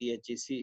PHEC।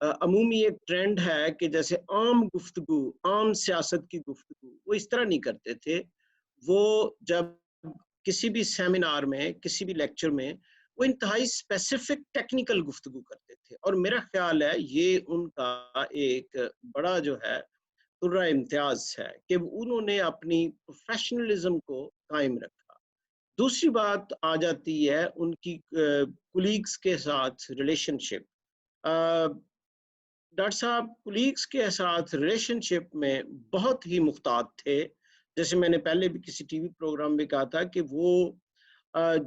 عمومی ایک ٹرینڈ ہے کہ جیسے عام گفتگو، عام سیاست کی گفتگو وہ اس طرح نہیں کرتے تھے. وہ جب کسی بھی سیمینار میں، کسی بھی لیکچر میں وہ انتہائی اسپیسیفک ٹیکنیکل گفتگو کرتے تھے، اور میرا خیال ہے یہ ان کا ایک بڑا جو ہے ترہ امتیاز ہے کہ انہوں نے اپنی پروفیشنلزم کو قائم رکھا. دوسری بات آ جاتی ہے ان کی کولیگز کے ساتھ ریلیشن شپ. ڈاکٹر صاحب کولیگز کے ساتھ ریلیشن شپ میں بہت ہی محتاط تھے. جیسے میں نے پہلے بھی کسی ٹی وی پروگرام میں کہا تھا کہ وہ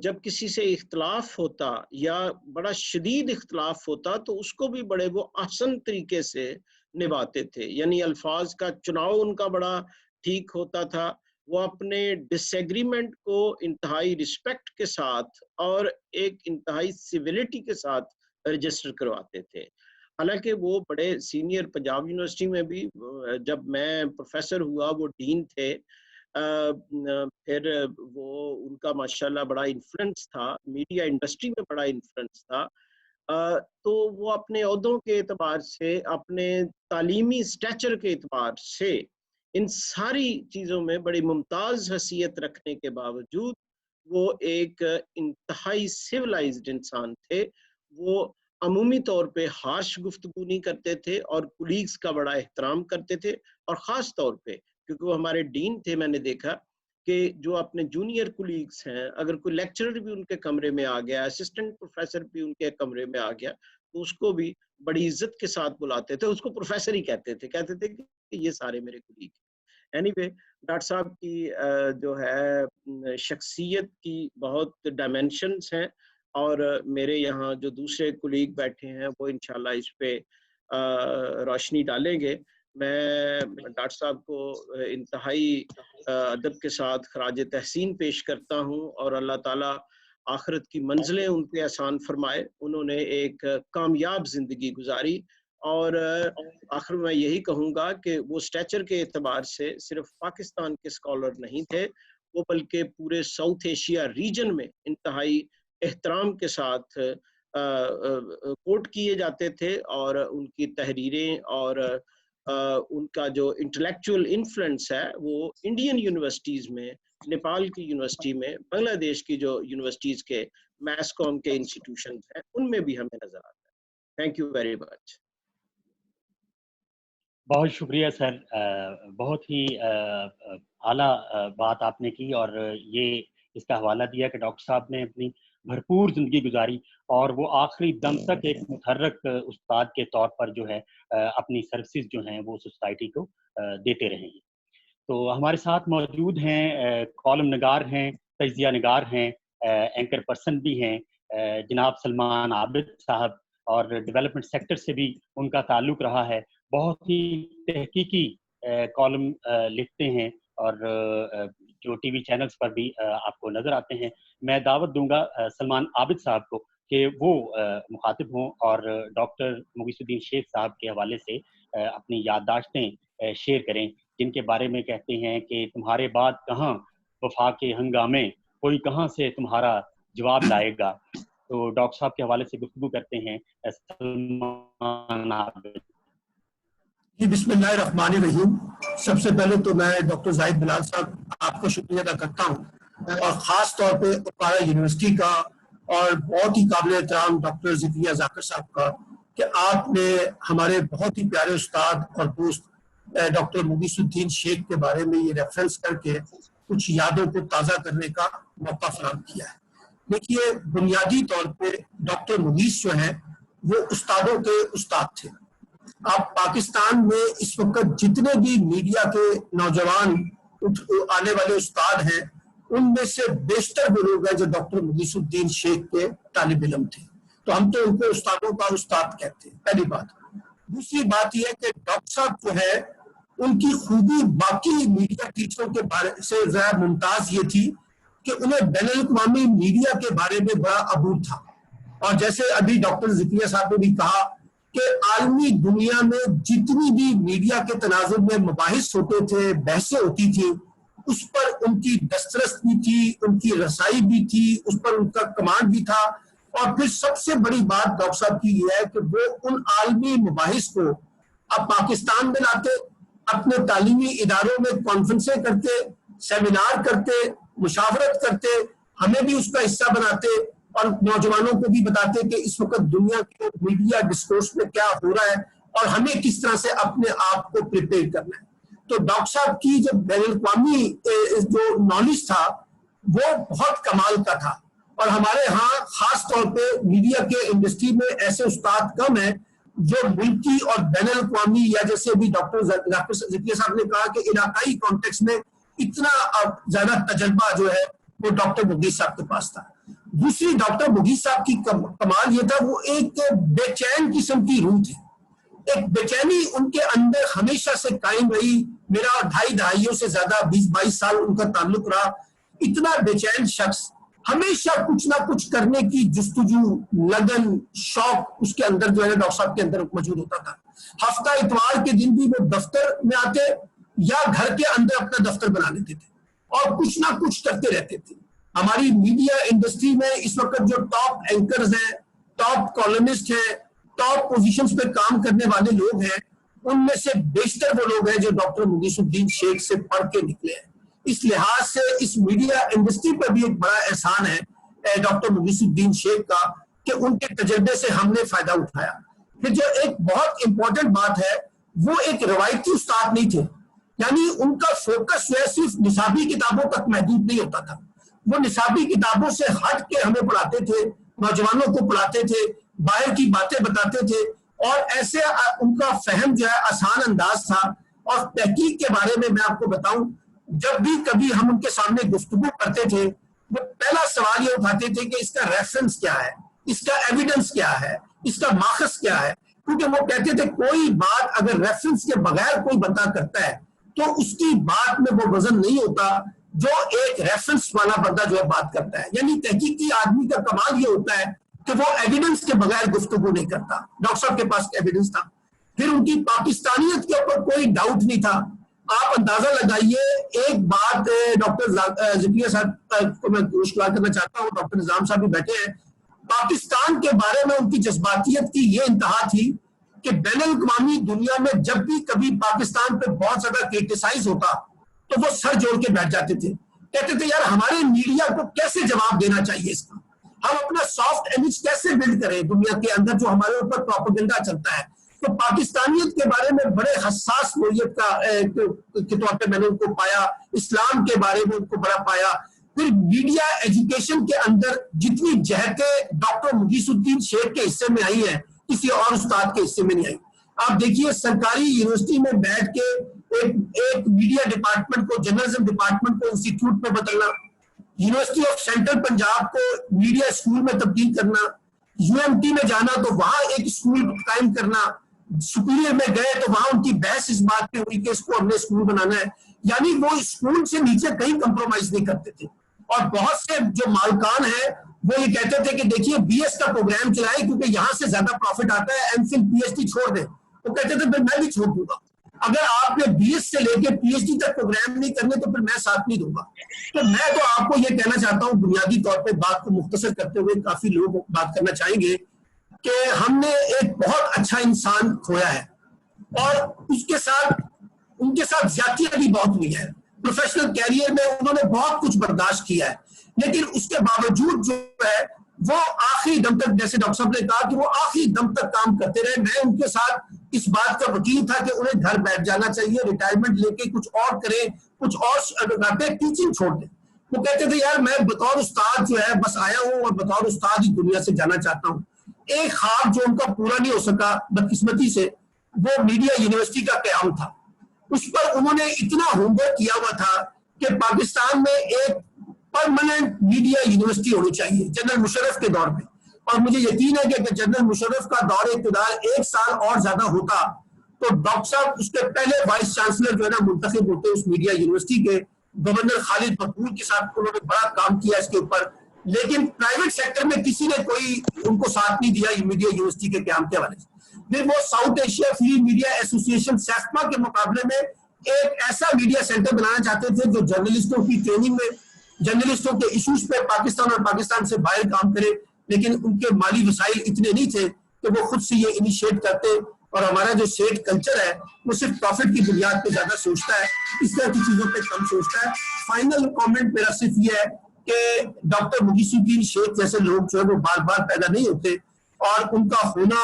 جب کسی سے اختلاف ہوتا یا بڑا شدید اختلاف ہوتا تو اس کو بھی بڑے وہ احسن طریقے سے نبھاتے تھے. یعنی الفاظ کا چناؤ ان کا بڑا ٹھیک ہوتا تھا. وہ اپنے ڈس ایگریمنٹ کو انتہائی رسپیکٹ کے ساتھ اور ایک انتہائی سیویلٹی کے ساتھ رجسٹر کرواتے تھے. حالانکہ وہ بڑے سینئر پنجاب یونیورسٹی میں بھی جب میں پروفیسر ہوا وہ ڈین تھے. پھر وہ ان کا ماشاءاللہ بڑا انفلوئنس تھا، میڈیا انڈسٹری میں بڑا انفلوئنس تھا. تو وہ اپنے عہدوں کے اعتبار سے، اپنے تعلیمی اسٹیچر کے اعتبار سے، ان ساری چیزوں میں بڑی ممتاز حیثیت رکھنے کے باوجود وہ ایک انتہائی سیولائزڈ انسان تھے. وہ عمومی طور پہ ہارش گفتگو نہیں کرتے تھے اور کولیگز کا بڑا احترام کرتے تھے. اور خاص طور پہ کیونکہ وہ ہمارے ڈین تھے، میں نے دیکھا کہ جو اپنے جونیئر کولیگز ہیں، اگر کوئی لیکچرر بھی ان کے کمرے میں آ گیا، اسسٹنٹ پروفیسر بھی ان کے کمرے میں آ گیا، تو اس کو بھی بڑی عزت کے ساتھ بلاتے تھے. اس کو پروفیسر ہی کہتے تھے کہ یہ سارے میرے کولیگ. اینی وے ڈاکٹر صاحب کی جو ہے شخصیت کی بہت ڈائمینشنز ہیں، اور میرے یہاں جو دوسرے کولیگ بیٹھے ہیں وہ انشاءاللہ اس پہ روشنی ڈالیں گے. میں ڈاکٹر صاحب کو انتہائی ادب کے ساتھ خراج تحسین پیش کرتا ہوں، اور اللہ تعالیٰ آخرت کی منزلیں ان پہ آسان فرمائے. انہوں نے ایک کامیاب زندگی گزاری، اور آخر میں یہی کہوں گا کہ وہ اسٹیچر کے اعتبار سے صرف پاکستان کے اسکالر نہیں تھے، وہ بلکہ پورے ساؤتھ ایشیا ریجن میں انتہائی احترام کے ساتھ کوٹ کیے جاتے تھے، اور ان کی تحریریں اور ان کا جو انٹلیکچوئل انفلوئنس ہے وہ انڈین یونیورسٹیز میں، نیپال کی یونیورسٹی میں، بنگلہ دیش کی جو یونیورسٹیز کے میس کام کے انسٹیٹیوشنز ہیں ان میں بھی ہمیں نظر آتا ہے. Thank you very much. بہت شکریہ سر، بہت ہی اعلیٰ بات آپ نے کی، اور یہ اس کا حوالہ دیا کہ ڈاکٹر صاحب نے اپنی بھرپور زندگی گزاری اور وہ آخری دم تک ایک متحرک استاد کے طور پر جو ہے اپنی سروسز جو ہیں وہ سوسائٹی کو دیتے رہے ہیں. تو ہمارے ساتھ موجود ہیں کالم نگار ہیں، تجزیہ نگار ہیں، اینکر پرسن بھی ہیں جناب سلمان عابد صاحب، اور ڈیولپمنٹ سیکٹر سے بھی ان کا تعلق رہا ہے. بہت ہی تحقیقی کالم لکھتے ہیں، اور جو ٹی وی چینلز پر بھی آپ کو نظر آتے ہیں. میں دعوت دوں گا سلمان عابد صاحب کو کہ وہ مخاطب ہوں اور ڈاکٹر مغیث الدین شیخ صاحب کے حوالے سے اپنی یادداشتیں شیئر کریں، جن کے بارے میں کہتے ہیں کہ تمہارے بعد کہاں وفا کے ہنگامے، کوئی کہاں سے تمہارا جواب لائے گا. تو ڈاکٹر صاحب کے حوالے سے گفتگو کرتے ہیں سلمان عابد. جی بسم اللہ الرحمن الرحیم. سب سے پہلے تو میں ڈاکٹر زاہد بلال صاحب آپ کو شکریہ ادا کرتا ہوں، اور خاص طور پہ اوکارا یونیورسٹی کا اور بہت ہی قابل احترام ڈاکٹر ذکریہ ذاکر صاحب کا کہ آپ نے ہمارے بہت ہی پیارے استاد اور دوست ڈاکٹر مغیث الدین شیخ کے بارے میں یہ ریفرنس کر کے کچھ یادوں کو تازہ کرنے کا موقع فراہم کیا ہے. دیکھیے بنیادی طور پہ ڈاکٹر مغیث جو ہیں وہ استادوں کے استاد تھے. آپ پاکستان میں اس وقت جتنے بھی میڈیا کے نوجوان آنے والے استاد ہیں ان میں سے بیشتر وہ لوگ ہیں جو ڈاکٹر مغیث الدین شیخ کے طالب علم تھے. تو ہم تو ان کو استادوں کا استاد کہتے ہیں، پہلی بات. دوسری بات یہ ہے کہ ڈاکٹر صاحب جو ہے ان کی خوبی باقی میڈیا ٹیچروں کے بارے سے زیادہ ممتاز یہ تھی کہ انہیں بین الاقوامی میڈیا کے بارے میں بڑا عبور تھا. اور جیسے ابھی ڈاکٹر ذکریہ صاحب نے بھی کہا کہ عالمی دنیا میں جتنی بھی میڈیا کے تناظر میں مباحث ہوتے تھے، بحثیں ہوتی تھیں، اس پر ان کی دسترس بھی تھی، ان کی رسائی بھی تھی، اس پر ان کا کمانڈ بھی تھا. اور پھر سب سے بڑی بات ڈاکٹر صاحب کی یہ ہے کہ وہ ان عالمی مباحث کو اب پاکستان میں لاتے، اپنے تعلیمی اداروں میں کانفرنسیں کرتے، سیمینار کرتے، مشاورت کرتے، ہمیں بھی اس کا حصہ بناتے اور نوجوانوں کو بھی بتاتے کہ اس وقت دنیا کے میڈیا ڈسکورس میں کیا ہو رہا ہے اور ہمیں کس طرح سے اپنے آپ کو پریپیئر کرنا ہے. تو ڈاکٹر صاحب کی جو بین الاقوامی جو نالج تھا وہ بہت کمال کا تھا. اور ہمارے ہاں خاص طور پہ میڈیا کے انڈسٹری میں ایسے استاد کم ہیں جو ملکی اور بین الاقوامی، یا جیسے ابھی ڈاکٹر ذکیہ صاحب نے کہا کہ علاقائی کانٹیکس میں اتنا زیادہ تجربہ جو ہے وہ ڈاکٹر مغیث صاحب کے پاس تھا. دوسری ڈاکٹر مغیث صاحب کی کمال یہ تھا، وہ ایک بے چین قسم کی روح تھی. ایک بے چینی ان کے اندر ہمیشہ سے قائم رہی. میرا 2.5 دہائیوں سے زیادہ 20-22 سال ان کا تعلق رہا. اتنا بے چین شخص، ہمیشہ کچھ نہ کچھ کرنے کی جستجو، لگن، شوق اس کے اندر جو ہے ڈاکٹر صاحب کے اندر موجود ہوتا تھا. ہفتہ اتوار کے دن بھی وہ دفتر میں آتے یا گھر کے اندر اپنا دفتر بنا لیتے تھے اور کچھ نہ کچھ کرتے رہتے تھے. ہماری میڈیا انڈسٹری میں اس وقت جو ٹاپ اینکرز ہیں، ٹاپ کالمسٹ ہیں، ٹاپ پوزیشنز پہ کام کرنے والے لوگ ہیں، ان میں سے بیشتر وہ لوگ ہیں جو ڈاکٹر مغیث الدین شیخ سے پڑھ کے نکلے ہیں. اس لحاظ سے اس میڈیا انڈسٹری پر بھی ایک بڑا احسان ہے ڈاکٹر مغیث الدین شیخ کا کہ ان کے تجربے سے ہم نے فائدہ اٹھایا. پھر جو ایک بہت امپورٹنٹ بات ہے، وہ ایک روایتی استاد نہیں تھے. یعنی ان کا فوکس جو ہے صرف نصابی کتابوں تک محدود نہیں ہوتا تھا. وہ نصابی کتابوں سے ہٹ کے ہمیں پڑھاتے تھے، نوجوانوں کو پڑھاتے تھے، باہر کی باتیں بتاتے تھے، اور ایسے ان کا فہم جو ہے آسان انداز تھا. اور تحقیق کے بارے میں آپ کو بتاؤں، جب بھی کبھی ہم ان کے سامنے گفتگو کرتے تھے، وہ پہلا سوال یہ اٹھاتے تھے کہ اس کا ریفرنس کیا ہے، اس کا ایویڈنس کیا ہے، اس کا ماخذ کیا ہے. کیونکہ وہ کہتے تھے کوئی بات اگر ریفرنس کے بغیر کوئی بندہ کرتا ہے تو اس کی بات میں وہ وزن نہیں ہوتا جو ایک ریفرنس والا بندہ جو ہے بات کرتا ہے. یعنی تحقیقی آدمی کا کمال یہ ہوتا ہے کہ وہ ایویڈنس کے بغیر گفتگو نہیں کرتا. ڈاکٹر صاحب کے پاس ایویڈنس تھا. پھر ان کی پاکستانیت کے اوپر کوئی ڈاؤٹ نہیں تھا. آپ اندازہ لگائیے، ایک بات ڈاکٹر ذکیہ صاحب کو میں گوشوار کرنا چاہتا ہوں، ڈاکٹر نظام صاحب بھی بیٹھے ہیں. پاکستان کے بارے میں ان کی جذباتیت کی یہ انتہا تھی کہ بین الاقوامی دنیا میں جب بھی کبھی پاکستان پہ بہت زیادہ کرٹیسائز ہوتا تو وہ سر جوڑ کے بیٹھ جاتے تھے. کہتے تھے یار ہمارے میڈیا کو کیسے جواب دینا چاہیے اس کا، ہم اپنا سافٹ امیج کیسے بلڈ کریں دنیا کے اندر جو ہمارے اوپر پروپیگنڈا چلتا ہے. تو پاکستانیت کے بارے میں بڑے حساس نوعیت کے طور پہ میں نے ان کو پایا. اسلام کے بارے میں ان کو بڑا پایا. پھر میڈیا ایجوکیشن کے اندر جتنی جہتیں ڈاکٹر مغیث الدین شیخ کے حصے میں آئی ہیں کسی اور استاد کے حصے میں نہیں آئی. آپ دیکھیے سرکاری یونیورسٹی میں بیٹھ کے ایک میڈیا ڈپارٹمنٹ کو، جرنلزم ڈپارٹمنٹ کو انسٹیٹیوٹ میں بدلنا، یونیورسٹی آف سینٹرل پنجاب کو میڈیا اسکول میں تبدیل کرنا، UMT میں جانا تو وہاں ایک اسکول قائم کرنا، سپیریئر میں گئے تو وہاں ان کی بحث اس بات پہ ہوئی کہ اس کو ہم نے اسکول بنانا ہے. یعنی وہ اسکول سے نیچے کہیں کمپرومائز نہیں کرتے تھے. اور بہت سے جو مالکان ہیں وہ یہ کہتے تھے کہ دیکھیے BS کا پروگرام چلائے کیونکہ یہاں سے زیادہ پروفٹ آتا ہے، MPhil PhD چھوڑ دیں. وہ کہتے تھے پھر میں بھی چھوڑ دوں گا. اگر آپ نے BS سے لے کے PhD تک پروگرام نہیں کرنے تو پھر میں ساتھ نہیں دوں گا. تو میں تو آپ کو یہ کہنا چاہتا ہوں بنیادی طور پہ بات کو مختصر کرتے ہوئے، کافی لوگ بات کرنا چاہیں گے کہ ہم نے ایک بہت اچھا انسان کھویا ہے اور اس کے ساتھ ان کے ساتھ زیادتیاں بھی بہت ہوئی ہیں. پروفیشنل کیریئر میں انہوں نے بہت کچھ برداشت کیا ہے، لیکن اس کے باوجود جو ہے وہ آخری دم تک، جیسے ڈاکٹر صاحب نے کہا کہ وہ آخری دم تک کام کرتے رہے. میں ان کے ساتھ اس بات کا وکیل تھا کہ انہیں گھر بیٹھ جانا چاہیے، ریٹائرمنٹ لے کے کچھ اور کریں، کچھ اور ٹیچنگ چھوڑ دیں. وہ کہتے تھے یار میں بطور استاد جو ہے بس آیا ہوں اور بطور استاد ہی دنیا سے جانا چاہتا ہوں. ایک خواب جو ان کا پورا نہیں ہو سکا بدقسمتی سے، وہ میڈیا یونیورسٹی کا قیام تھا. اس پر انہوں نے اتنا ہوم ورک کیا ہوا تھا کہ پاکستان میں ایک پرماننٹ میڈیا یونیورسٹی ہونی چاہیے جنرل مشرف کے دور میں. اور مجھے یقین ہے کہ جنرل مشرف کا دور اقتدار 1 سال اور زیادہ ہوتا تو ڈاکٹر صاحب اس کے پہلے وائس چانسلر جو ہے نا منتخب ہوتے اس میڈیا یونیورسٹی کے. گورنر خالد مقبول کے ساتھ انہوں نے بڑا کام کیا اس کے اوپر، لیکن پرائیویٹ سیکٹر میں کسی نے کوئی ان کو ساتھ نہیں دیا میڈیا یونیورسٹی کے قیام کے حوالے سے. پھر وہ ساؤتھ ایشیا فری میڈیا ایسوسی ایشن SAFMA کے مقابلے میں ایک ایسا میڈیا سینٹر بنانا چاہتے تھے جو جرنلسٹوں کی ٹریننگ میں، جرنلسٹوں کے ایشوز پہ پاکستان اور پاکستان سے باہر کام کرے. لیکن ان کے مالی وسائل اتنے نہیں تھے کہ وہ خود سے یہ انیشیٹ کرتے. اور ہمارا جو اسٹیٹ کلچر ہے وہ صرف پروفٹ کی بنیاد پہ زیادہ سوچتا ہے, اس طرح کی چیزوں پہ کم سوچتا ہے. فائنل کامنٹ میرا صرف یہ ہے کہ ڈاکٹر مغیث الدین شیخ جیسے لوگ جو ہے وہ بار بار پیدا نہیں ہوتے, اور ان کا ہونا,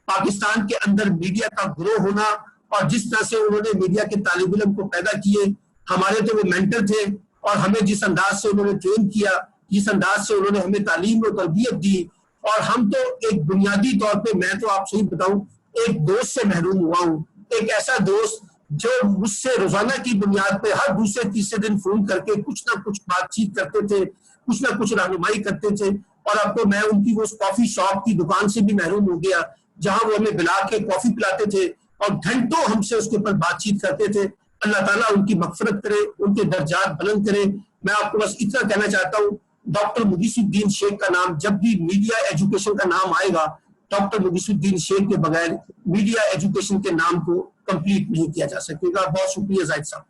پاکستان کے اندر میڈیا کا گروہ ہونا, اور جس طرح سے انہوں نے میڈیا کے طالب علم کو پیدا کیے, ہمارے تو وہ مینٹر تھے, اور ہمیں جس انداز سے انہوں نے ٹرین کیا, جس انداز سے انہوں نے ہمیں تعلیم و تربیت دی, اور ہم تو ایک بنیادی طور پہ, میں تو آپ صحیح بتاؤں, ایک دوست سے محروم ہوا ہوں. ایک ایسا دوست جو مجھ سے روزانہ کی بنیاد پہ ہر دوسرے تیسرے دن فون کر کے کچھ نہ کچھ بات چیت کرتے تھے, کچھ نہ کچھ رہنمائی کرتے تھے. اور اب تو میں ان کی وہ کافی شاپ کی دکان سے بھی محروم ہو گیا جہاں وہ ہمیں بلا کے کافی پلاتے تھے اور گھنٹوں ہم سے اس کے اوپر بات چیت کرتے تھے. اللہ تعالیٰ ان کی مغفرت کرے, ان کے درجات بلند کرے. میں آپ کو بس اتنا کہنا چاہتا ہوں, ڈاکٹر مغیث الدین شیخ کا نام جب بھی میڈیا ایجوکیشن کا نام آئے گا, ڈاکٹر مغیث الدین شیخ کے بغیر میڈیا ایجوکیشن کے نام کو کمپلیٹ نہیں کیا جا سکے گا. بہت شکریہ زاہد صاحب.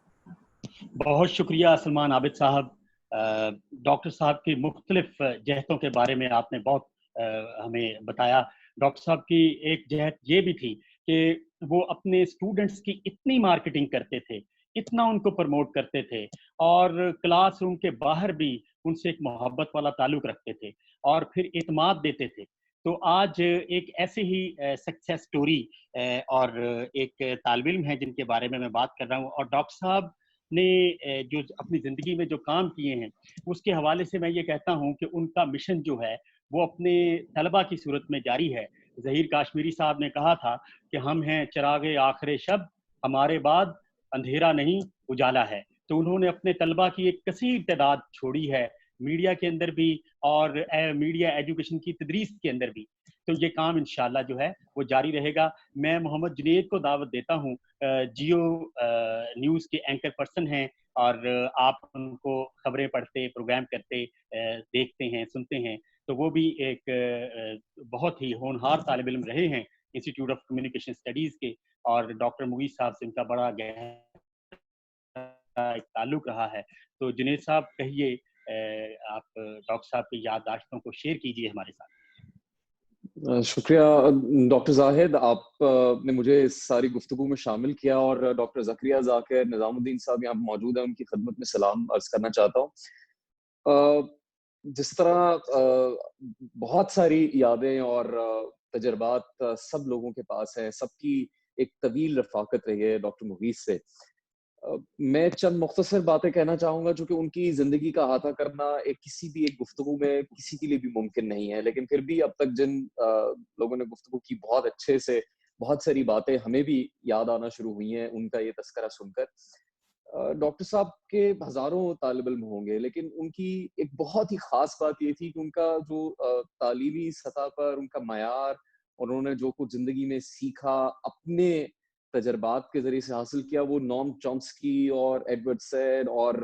بہت شکریہ سلمان عابد صاحب. ڈاکٹر صاحب کی مختلف جہتوں کے بارے میں آپ نے بہت ہمیں بتایا. ڈاکٹر صاحب کی ایک جہت یہ بھی تھی کہ وہ اپنے اسٹوڈنٹس کی اتنی مارکیٹنگ کرتے تھے, اتنا ان کو پروموٹ کرتے تھے, اور کلاس روم کے باہر بھی ان سے ایک محبت والا تعلق رکھتے تھے اور پھر اعتماد دیتے تھے. تو آج ایک ایسے ہی سکسیس سٹوری اور ایک طالب علم ہیں جن کے بارے میں بات کر رہا ہوں, اور ڈاکٹر صاحب نے جو اپنی زندگی میں جو کام کیے ہیں اس کے حوالے سے میں یہ کہتا ہوں کہ ان کا مشن جو ہے وہ اپنے طلبہ کی صورت میں جاری ہے. ظہیر کاشمیری صاحب نے کہا تھا کہ ہم ہیں چراغ آخر شب, ہمارے بعد اندھیرا نہیں اجالا ہے. تو انہوں نے اپنے طلبہ کی ایک کثیر تعداد چھوڑی ہے میڈیا کے اندر بھی اور میڈیا ایجوکیشن کی تدریس کے اندر بھی. تو یہ کام انشاءاللہ جو ہے وہ جاری رہے گا. میں محمد جنید کو دعوت دیتا ہوں, جیو نیوز کے اینکر پرسن ہیں اور آپ ان کو خبریں پڑھتے, پروگرام کرتے دیکھتے ہیں, سنتے ہیں. تو وہ بھی ایک بہت ہی ہونہار طالب علم رہے ہیں انسٹیٹیوٹ آف کمیونیکیشن اسٹڈیز کے, اور ڈاکٹر مغیث صاحب سے ان کا بڑا گہرا ایک تعلق رہا ہے. تو جنید صاحب کہیے, آپ ڈاکٹر صاحب کی یادداشتوں کو شیئر کیجیے ہمارے ساتھ. شکریہ ڈاکٹر زاہد, آپ نے مجھے اس ساری گفتگو میں شامل کیا, اور ڈاکٹر زکریا ذاکر نظام الدین صاحب یہاں موجود ہیں, ان کی خدمت میں سلام عرض کرنا چاہتا ہوں. جس طرح بہت ساری یادیں اور تجربات سب لوگوں کے پاس ہیں, سب کی ایک طویل رفاقت رہی ہے ڈاکٹر مغیث سے. میں چند مختصر باتیں کہنا چاہوں گا, چونکہ ان کی زندگی کا احاطہ کرنا کسی بھی ایک گفتگو میں کسی کے لیے بھی ممکن نہیں ہے, لیکن پھر بھی اب تک جن لوگوں نے گفتگو کی بہت اچھے سے بہت ساری باتیں ہمیں بھی یاد آنا شروع ہوئی ہیں ان کا یہ تذکرہ سن کر. ڈاکٹر صاحب کے ہزاروں طالب علم ہوں گے, لیکن ان کی ایک بہت ہی خاص بات یہ تھی کہ ان کا جو تعلیمی سطح پر ان کا معیار, اور انہوں نے جو کچھ زندگی میں سیکھا اپنے تجربات کے ذریعے سے حاصل کیا, وہ نوم چومسکی اور ایڈورڈ سیڈ اور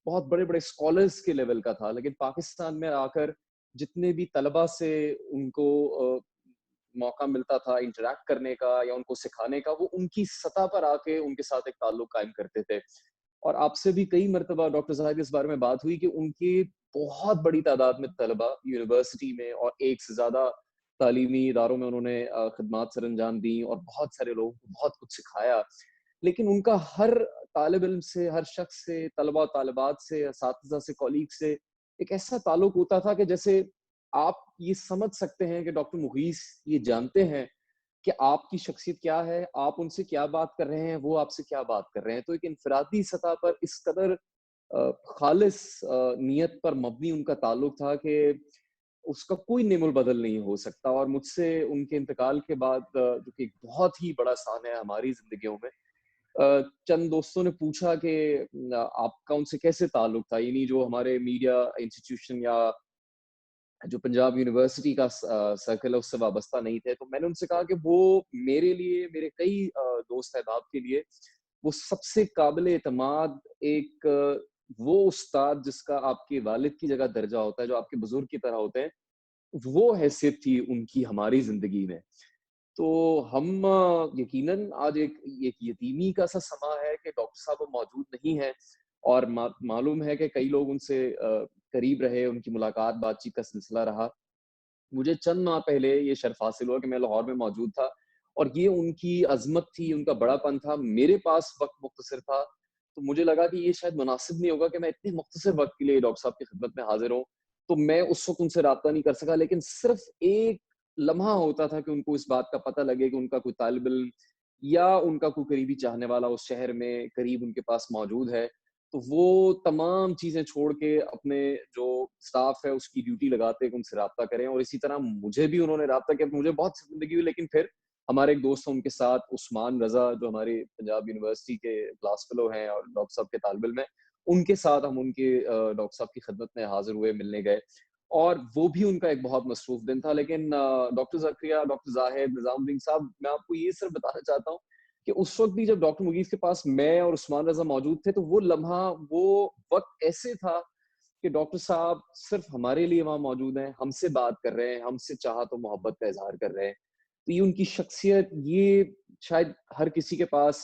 بہت بڑے بڑے اسکالرز کے لیول کا تھا. لیکن پاکستان میں آ کر جتنے بھی طلبہ سے ان کو موقع ملتا تھا انٹریکٹ کرنے کا یا ان کو سکھانے کا, وہ ان کی سطح پر آ کے ان کے ساتھ ایک تعلق قائم کرتے تھے. اور آپ سے بھی کئی مرتبہ ڈاکٹر زاہد اس بارے میں بات ہوئی کہ ان کی بہت بڑی تعداد میں طلبہ یونیورسٹی میں اور ایک سے زیادہ تعلیمی اداروں میں انہوں نے خدمات سر انجام دی اور بہت سارے لوگوں کو بہت کچھ سکھایا. لیکن ان کا ہر طالب علم سے, ہر شخص سے, طلبہ طالبات سے, اساتذہ سے, کولیگ سے ایک ایسا تعلق ہوتا تھا کہ جیسے آپ یہ سمجھ سکتے ہیں کہ ڈاکٹر مغیث یہ جانتے ہیں کہ آپ کی شخصیت کیا ہے, آپ ان سے کیا بات کر رہے ہیں, وہ آپ سے کیا بات کر رہے ہیں. تو ایک انفرادی سطح پر اس قدر خالص نیت پر مبنی ان کا تعلق تھا کہ اس کا کوئی نعم البدل نہیں ہو سکتا. اور مجھ سے ان کے انتقال کے بعد, جو کہ ایک بہت ہی بڑا سان ہے ہماری زندگیوں میں, چند دوستوں نے پوچھا کہ آپ کا ان سے کیسے تعلق تھا, یعنی جو ہمارے میڈیا انسٹیٹیوشن یا جو پنجاب یونیورسٹی کا سرکل ہے اس سے وابستہ نہیں تھے. تو میں نے ان سے کہا کہ وہ میرے لیے, میرے کئی دوست احباب کے لیے وہ سب سے قابل اعتماد ایک وہ استاد جس کا آپ کے والد کی جگہ درجہ ہوتا ہے, جو آپ کے بزرگ کی طرح ہوتے ہیں, وہ حیثیت تھی ان کی ہماری زندگی میں. تو ہم یقیناً آج ایک یتیمی کا سا سما ہے کہ ڈاکٹر صاحب موجود نہیں ہیں, اور معلوم ہے کہ کئی لوگ ان سے قریب رہے, ان کی ملاقات بات چیت کا سلسلہ رہا. مجھے چند ماہ پہلے یہ شرف حاصل ہوا کہ میں لاہور میں موجود تھا اور یہ ان کی عظمت تھی, ان کا بڑا پن تھا. میرے پاس وقت مختصر تھا تو مجھے لگا کہ یہ شاید مناسب نہیں ہوگا کہ میں اتنے مختصر وقت کے لیے ڈاکٹر صاحب کی خدمت میں حاضر ہوں. تو میں اس وقت ان سے رابطہ نہیں کر سکا, لیکن صرف ایک لمحہ ہوتا تھا کہ ان کو اس بات کا پتہ لگے کہ ان کا کوئی طالب علم یا ان کا کوئی قریبی چاہنے والا اس شہر میں قریب ان کے پاس موجود ہے, تو وہ تمام چیزیں چھوڑ کے اپنے جو سٹاف ہے اس کی ڈیوٹی لگاتے کہ ان سے رابطہ کریں. اور اسی طرح مجھے بھی انہوں نے رابطہ کیا. مجھے بہت زندگی ہوئی, لیکن پھر ہمارے ایک دوست ہیں ان کے ساتھ, عثمان رضا, جو ہماری پنجاب یونیورسٹی کے کلاس فیلو ہیں اور ڈاکٹر صاحب کے طالب علم ہیں, ان کے ساتھ ہم ان کے ڈاکٹر صاحب کی خدمت میں حاضر ہوئے, ملنے گئے, اور وہ بھی ان کا ایک بہت مصروف دن تھا. لیکن ڈاکٹر زکریا, ڈاکٹر زاہد, نظام الدین صاحب, میں آپ کو یہ صرف بتانا چاہتا ہوں کہ اس وقت بھی جب ڈاکٹر مغیث کے پاس میں اور عثمان رضا موجود تھے, تو وہ لمحہ, وہ وقت ایسے تھا کہ ڈاکٹر صاحب صرف ہمارے لیے وہاں موجود ہیں, ہم سے بات کر رہے ہیں, ہم سے چاہت و محبت کا اظہار کر رہے ہیں. تو یہ ان کی شخصیت, یہ شاید ہر کسی کے پاس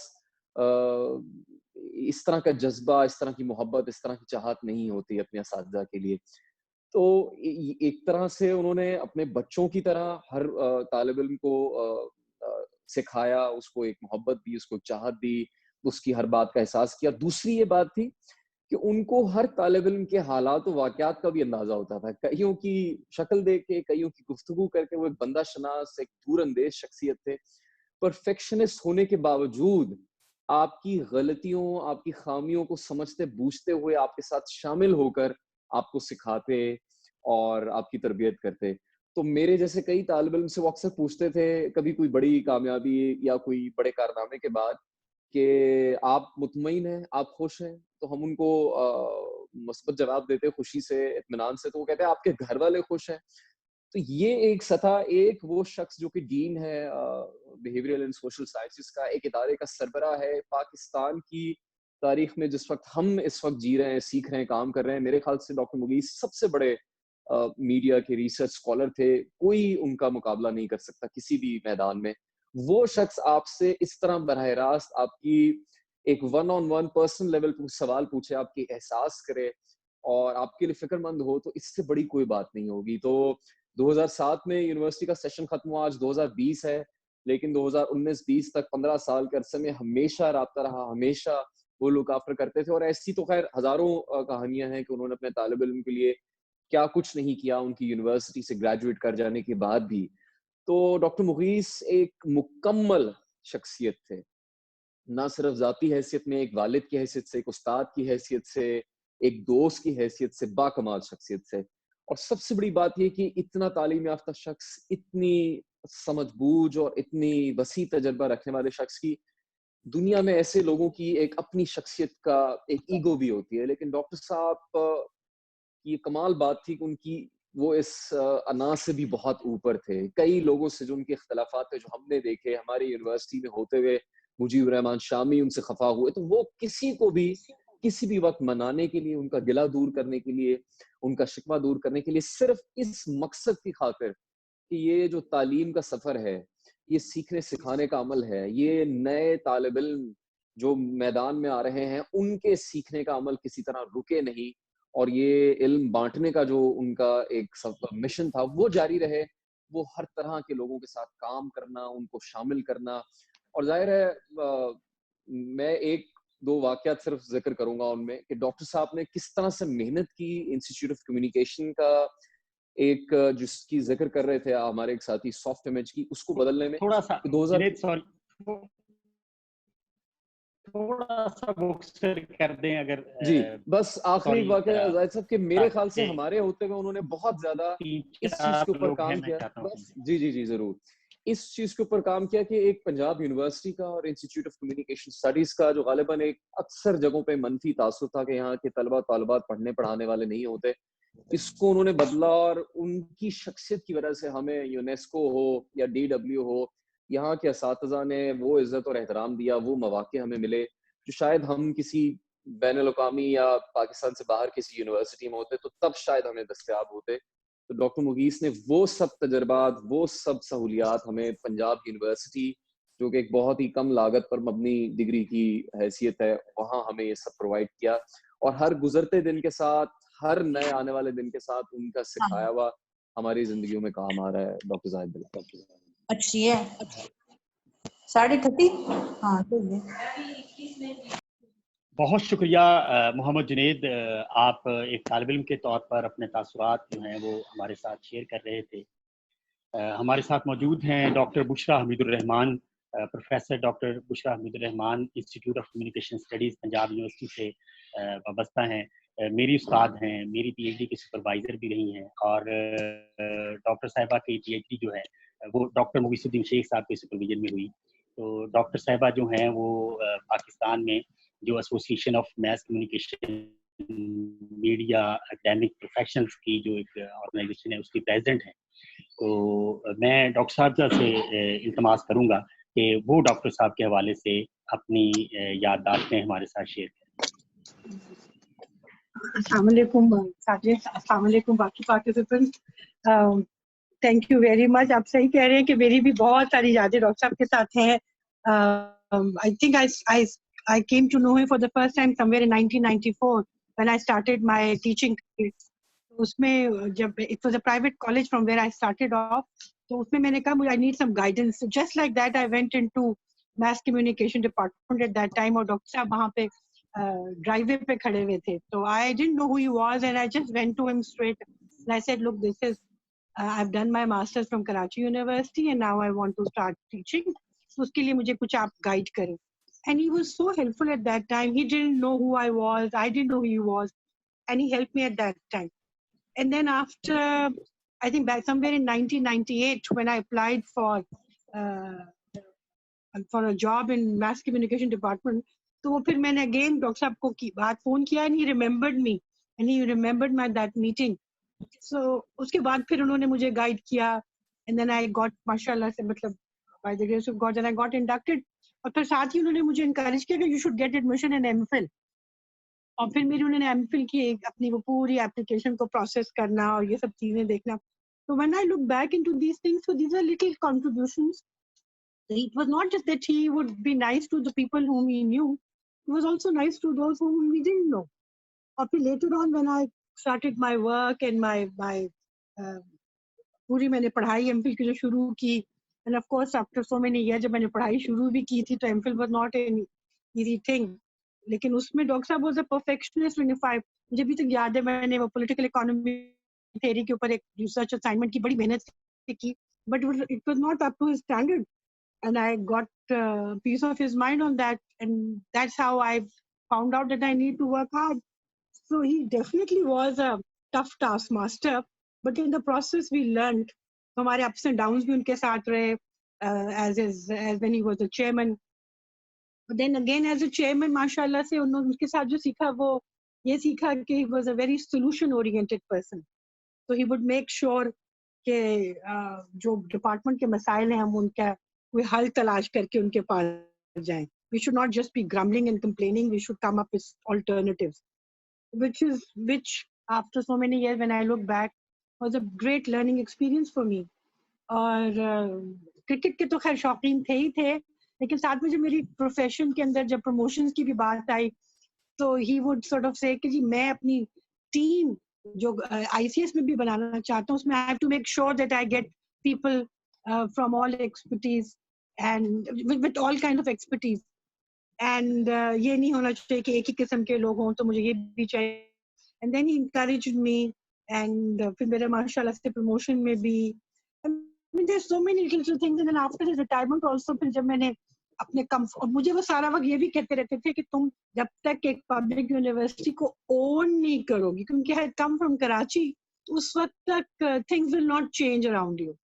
اس طرح کا جذبہ, اس طرح کی محبت, اس طرح کی چاہت نہیں ہوتی اپنے اساتذہ کے لیے. تو ایک طرح سے انہوں نے اپنے بچوں کی طرح ہر طالب علم کو سکھایا, اس کو ایک محبت دی, اس کو چاہت دی, اس کی ہر بات کا احساس کیا. دوسری یہ بات تھی کہ ان کو ہر طالب علم کے حالات و واقعات کا بھی اندازہ ہوتا تھا. کئیوں کی شکل دیکھ کے, کئیوں کی گفتگو کر کے, وہ ایک بندہ شناس, ایک دور اندیش شخصیت تھے. پرفیکشنسٹ ہونے کے باوجود آپ کی غلطیوں, آپ کی خامیوں کو سمجھتے بوجھتے ہوئے آپ کے ساتھ شامل ہو کر آپ کو سکھاتے اور آپ کی تربیت کرتے. تو میرے جیسے کئی طالب علم سے وہ اکثر پوچھتے تھے کبھی کوئی بڑی کامیابی یا کوئی بڑے کارنامے کے بعد کہ آپ مطمئن ہیں, آپ خوش ہیں, تو ہم ان کو مثبت جواب دیتے خوشی سے, اطمینان سے. تو وہ کہتے ہیں آپ کے گھر والے خوش ہیں. تو یہ ایک سطح, ایک وہ شخص جو کہ ڈین ہے بیہیویئرل اینڈ سوشل سائنسز کا, ایک ادارے کا سربراہ ہے, پاکستان کی تاریخ میں جس وقت ہم اس وقت جی رہے ہیں, سیکھ رہے ہیں, کام کر رہے ہیں, میرے خیال سے ڈاکٹر مغیث سب سے بڑے میڈیا کے ریسرچ اسکالر تھے. کوئی ان کا مقابلہ نہیں کر سکتا کسی بھی میدان میں. وہ شخص آپ سے اس طرح براہ راست آپ کی ایک one on one personal level پہ سوال پوچھے, آپ کی احساس کرے اور آپ کے لیے فکر مند ہو, تو اس سے بڑی کوئی بات نہیں ہوگی. تو 2007 میں یونیورسٹی کا سیشن ختم ہوا, آج 2020 ہے, لیکن 2019-20 تک 15 سال کے عرصے میں ہمیشہ رابطہ رہا, ہمیشہ وہ لوگ آفر کرتے تھے. اور ایسی تو خیر ہزاروں کہانیاں ہیں کہ انہوں نے اپنے طالب علم کے لیے کیا کچھ نہیں کیا ان کی یونیورسٹی سے گریجویٹ کر جانے کے بعد بھی. تو ڈاکٹر مغیث ایک مکمل شخصیت تھے, نہ صرف ذاتی حیثیت میں, ایک والد کی حیثیت سے, ایک استاد کی حیثیت سے, ایک دوست کی حیثیت سے, باکمال شخصیت سے. اور سب سے بڑی بات یہ کہ اتنا تعلیم یافتہ شخص, اتنی سمجھ بوجھ اور اتنی وسیع تجربہ رکھنے والے شخص کی دنیا میں ایسے لوگوں کی ایک اپنی شخصیت کا ایک ایگو بھی ہوتی ہے. لیکن ڈاکٹر صاحب کی کمال بات تھی کہ ان کی وہ اس انا سے بھی بہت اوپر تھے. کئی لوگوں سے جو ان کے اختلافات تھے جو ہم نے دیکھے ہماری یونیورسٹی میں ہوتے ہوئے, مجیب الرحمان شامی ان سے خفا ہوئے, تو وہ کسی کو بھی کسی بھی وقت منانے کے لیے, ان کا گلہ دور کرنے کے لیے, ان کا شکوہ دور کرنے کے لیے, صرف اس مقصد کی خاطر کہ یہ جو تعلیم کا سفر ہے, یہ سیکھنے سکھانے کا عمل ہے, یہ نئے طالب علم جو میدان میں آ رہے ہیں ان کے سیکھنے کا عمل کسی طرح رکے نہیں, اور یہ علم بانٹنے کا جو ان کا ایک مشن تھا وہ جاری رہے. وہ ہر طرح کے لوگوں کے ساتھ کام کرنا, ان کو شامل کرنا. اور ظاہر ہے میں ایک دو واقعات صرف ذکر کروں گا ان میں کہ ڈاکٹر صاحب نے کس طرح سے محنت کی انسٹیٹیوٹ آف کمیونیکیشن کا ایک جس کی ذکر کر رہے تھے ہمارے ایک ساتھی سافٹ امیج کی, اس کو بدلنے میں تھوڑا سا تھوڑا سا مختصر کر دیں اگر. جی بس آخری واقعہ زاہد صاحب کہ میرے خیال سے ہمارے ہوتے ہوئے انہوں نے بہت زیادہ اس چیز کے اوپر کام کیا. بس جی ضرور اس چیز کے اوپر کام کیا کہ ایک پنجاب یونیورسٹی کا اور انسٹیٹیوٹ آف کمیونیکیشن اسٹڈیز کا جو غالباً ایک اکثر جگہوں پہ منفی تاثر تھا کہ یہاں کے طلبہ طالبات پڑھنے پڑھانے والے نہیں ہوتے, اس کو انہوں نے بدلا. اور ان کی شخصیت کی وجہ سے ہمیں یونیسکو ہو یا DW ہو, یہاں کے اساتذہ نے وہ عزت اور احترام دیا, وہ مواقع ہمیں ملے جو شاید ہم کسی بین الاقوامی یا پاکستان سے باہر کسی یونیورسٹی میں ہوتے تو تب شاید ہمیں دستیاب ہوتے. تو ڈاکٹر مغیث نے وہ سب تجربات, وہ سب سہولیات ہمیں پنجاب یونیورسٹی جو کہ ایک بہت ہی کم لاگت پر مبنی ڈگری کی حیثیت ہے, وہاں ہمیں یہ سب پرووائڈ کیا. اور ہر گزرتے دن کے ساتھ, ہر نئے آنے والے دن کے ساتھ ان کا سکھایا ہوا ہماری زندگیوں میں کام آ رہا ہے ڈاکٹر زاہد بلال؟ اچھی ہے 30:30. ہاں بہت شکریہ محمد جنید، آپ ایک طالب علم کے طور پر اپنے تاثرات جو ہیں وہ ہمارے ساتھ شیئر کر رہے تھے. ہمارے ساتھ موجود ہیں doctor Bushra Hameed Rahman, professor doctor Bushra Hameed Rahman institute of communication studies Punjab university سے وابستہ ہیں، میری استاد ہیں، میری پی ایچ ڈی کی سپروائزر بھی رہی ہیں، اور ڈاکٹر صاحبہ کی پی ایچ ڈی جو ہے وہ ڈاکٹر مغیث الدین شیخ صاحب کے سپرویژن میں ہوئی. تو ڈاکٹر صاحبہ جو ہیں وہ پاکستان میں جو association of mass communication media academic professionals کی جو ایک آرگنائزیشن ہے اس کی پریزیڈنٹ ہیں. تو میں ڈاکٹر صاحب سے التماس کروں گا کہ وہ ڈاکٹر صاحب کے حوالے سے اپنی یادداشتیں ہمارے ساتھ شیئر کریں. السلام علیکم ساجد، السلام علیکم باقی participants. Thank you very much. آپ صحیح کہہ رہے ہیں کہ میری بھی بہت ساری یادیں ڈاکٹر صاحب کے ساتھ ہیں. I think I came to know him for the first time somewhere in 1994 when I started my teaching career. اس میں جب it was a private college from where I started off, تو اس میں میں نے کہا I need some guidance. So just like that I went into mass communication department at that time, اور doctor صاحب وہاں پہ ڈرائیو وے پہ کھڑے ہوئے تھے. تو I didn't know who he was and I just went to him straight and I said, look, this is I've done my masters from Karachi University and now I want to start teaching. So اس کے لیے مجھے کچھ آپ guide کریں. And he was so helpful at that time. He didn't know who I was, I didn't know who he was, and he helped me at that time. And then after, I think back somewhere in 1998 when I applied for a job in mass communication department, تو پھر میں نے again doctor صاحب کو کی بات phone کیا and he remembered me and he remembered my that meeting. So اس کے بعد پھر انہوں نے مجھے گائیڈ کیا and then I got ماشاءاللہ سے مطلب by the grace of God and I got inducted. اور پھر ساتھ ہی انہوں نے مجھے انکریج کیا کہ you should get admission in MPhil. اور پھر میری انہوں نے ایم فل کی اپنی وہ پوری اپلیکیشن کو پروسیس کرنا اور یہ سب چیزیں دیکھنا. تو when I look back into these things, so these are little contributions. It was not just that he would be nice to the people whom he knew, he was also nice to those whom he didn't know. اور پھر later on when I started my work and my پوری میں نے پڑھائی M Phil کی جو شروع کی, and of course after so many years جب میں نے پڑھائی شروع بھی کی تھی تو M Phil was not an easy thing. لیکن اس میں ڈاکٹر صاحب واز اے پرفیکشنسٹ. مجھے بھی تک یاد ہے میں نے وہ پولیٹیکل اکانومی تھیوری کے اوپر ایک ریسرچ اسائنمنٹ کی, بڑی محنت کی, but it was not up to his standard and I got peace of his mind on that and that's how I found out that I need to work hard. So he definitely was a tough task master, but in the process we learned. ہمارے ups and downs بھی ان کے ساتھ رہے as when he was a chairman. Then again as a chairman, mashallah سے انہوں نے اس کے ساتھ جو سیکھا وہ یہ سیکھا کہ he was a very solution oriented person. So he would make sure کہ جو ڈپارٹمنٹ کے مسائل ہیں ہم ان کا کوئی حل تلاش کر کے ان کے پاس جائیں. We should not just be grumbling and complaining, we should come up with alternatives, which after so many years when I look back was a great learning experience for me. اور کرکٹ کے تو خیر شوقین تھے ہی تھے, لیکن ساتھ میں جو میری پروفیشن کے اندر جب پروموشنز کی بھی بات آئی تو ہی وڈ سارٹ آف سے کہ جی میں اپنی ٹیم جو آئی سی ایس میں بھی بنانا چاہتا ہوں اس میں I have to make sure that I get people from all expertise and with all kind of expertise. And یہ نہیں ہونا چاہیے کہ ایک ہی قسم کے لوگ ہوں, تو مجھے یہ بھی چاہیے. And then he encouraged me and پھر میرے ماشاء اللہ سے پروموشن میں بھی there's so many little things. And then after his retirement also پھر جب میں نے اپنے اور مجھے وہ سارا وقت یہ بھی کہتے رہتے تھے کہ تم جب تک ایک پبلک یونیورسٹی کو اون نہیں کرو گی, کیونکہ I come from Karachi, اس وقت تک things will not change around you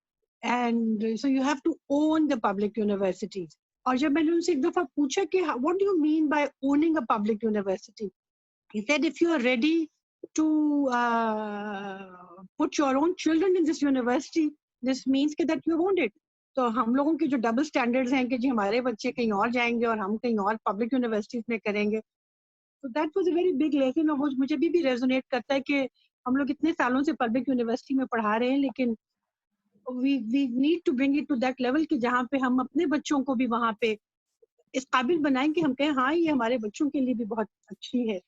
and so you have to own the public universities. اور جب میں نے ان سے ایک دفعہ پوچھا کہ what do you mean by owning a public university, he said if you are ready to put your own children in this university, this means that you owned it. تو ہم لوگوں کے جو ڈبل سٹینڈرڈز ہیں کہ جی ہمارے بچے کہیں اور جائیں گے اور ہم کہیں اور پبلک یونیورسٹیز میں کریں گے, تو that was a very big lesson. اور وہ مجھے بھی ریزونیٹ کرتا ہے کہ ہم لوگ اتنے سالوں سے پبلک یونیورسٹی میں پڑھا رہے ہیں, لیکن we need to bring it to that level کہ جہاں پہ ہم اپنے بچوں کو بھی وہاں پہ اس قابل بنائیں کہ ہم کہیں ہاں یہ ہمارے بچوں کے لیے بھی بہت اچھی ہے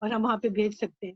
اور ہم وہاں پہ بھیج سکتے ہیں.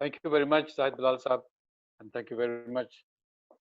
Thank you very much, Zahid Bilal Saab, and thank you very much,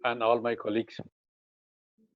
and all my colleagues.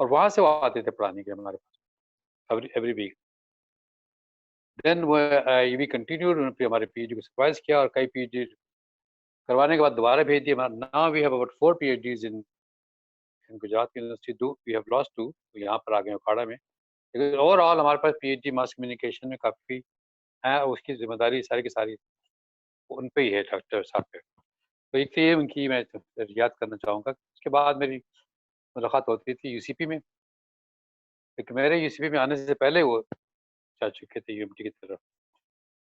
اور وہاں سے وہ آتے تھے پڑھانے کے ہمارے پاس every week. Then we continued ہمارے پی ایچ ڈی کو سپروائز کیا اور کئی پی ایچ ڈی کروانے کے بعد دوبارہ بھیج دیا. Now we have about 4 P H Ds in Gujarat university. We have lost 2 یہاں پر آ گئے اکھاڑا میں. لیکن اوور آل ہمارے پاس P H D mass communication میں کافی ہے. اس کی ذمہ داری ساری کی ساری ان پہ ہی ہے ڈاکٹر صاحب پہ. تو ایک تو یہ ان کی میں یاد کرنا چاہوں گا. اس کے بعد میری ملاقات ہوتی تھی یو سی پی میں، لیکن میرے یو سی پی میں آنے سے پہلے وہ جا چکے تھے یو ایم ٹی کی طرف.